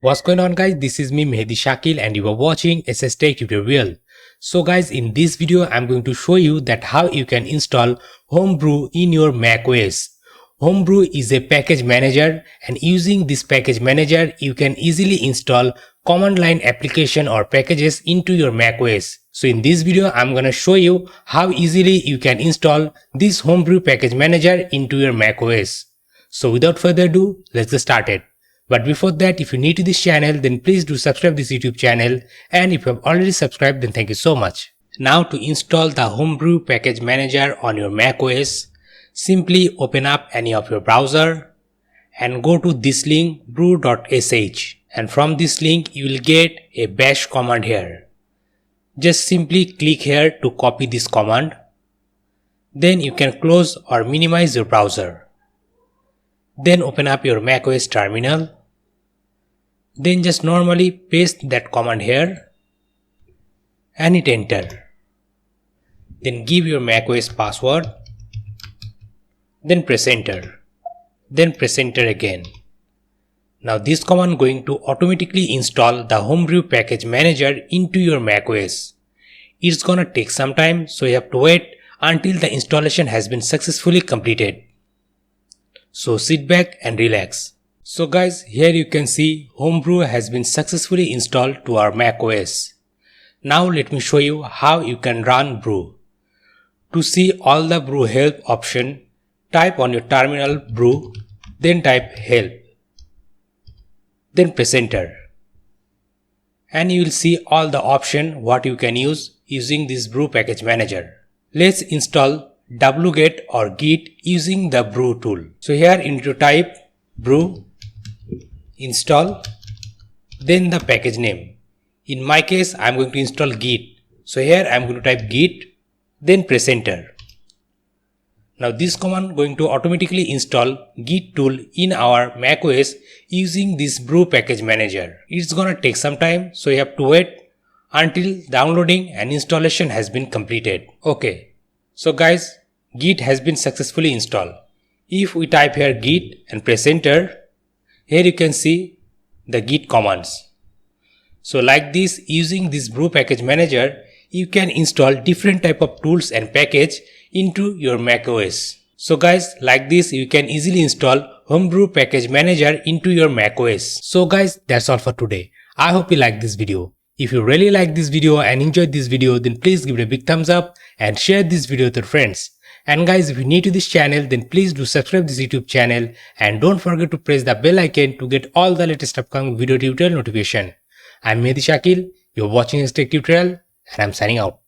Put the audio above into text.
What's going on, guys? This is me Mehdi Shakil and you are watching SSTec tutorial. So guys, in this video I'm going to show you that how you can install Homebrew in your macOS. Homebrew is a package manager, and using this package manager you can easily install command line application or packages into your macOS. So in this video I'm gonna show you how easily you can install this Homebrew package manager into your macOS. So without further ado, let's get started. But before that, if you're new to this channel, then please do subscribe this YouTube channel, and if you have already subscribed, then thank you so much. Now to install the Homebrew package manager on your macOS, simply open up any of your browser and go to this link brew.sh, and from this link you will get a bash command here. Just simply click here to copy this command. Then you can close or minimize your browser. Then open up your macOS terminal. Then just normally paste that command here and hit enter. Then give your macOS password. Then press enter. Then press enter again. Now this command going to automatically install the Homebrew package manager into your macOS. It's gonna take some time, so you have to wait until the installation has been successfully completed. So sit back and relax. So guys, here you can see Homebrew has been successfully installed to our macOS. Now let me show you how you can run brew. To see all the brew help option, type on your terminal brew, then type help. Then press enter. And you will see all the option what you can use using this brew package manager. Let's install wget or git using the brew tool. So here you need to type brew install, then the package name. In my case I am going to install git, so here I am going to type git, then press enter. Now this command going to automatically install git tool in our macOS using this brew package manager. It's gonna take some time, so you have to wait until downloading and installation has been completed. Okay, so guys, git has been successfully installed. If we type here git and press enter, here you can see the git commands. So like this, using this brew package manager, you can install different type of tools and package into your macOS. So guys, like this you can easily install Homebrew package manager into your macOS. So guys, that's all for today. I hope you liked this video. If you really like this video and enjoyed this video, then please give it a big thumbs up and share this video with your friends. And guys, if you're new to this channel, then please do subscribe this YouTube channel and don't forget to press the bell icon to get all the latest upcoming video tutorial notification. I'm Mehdi Shakil, you're watching SSTec tutorial, and I'm signing out.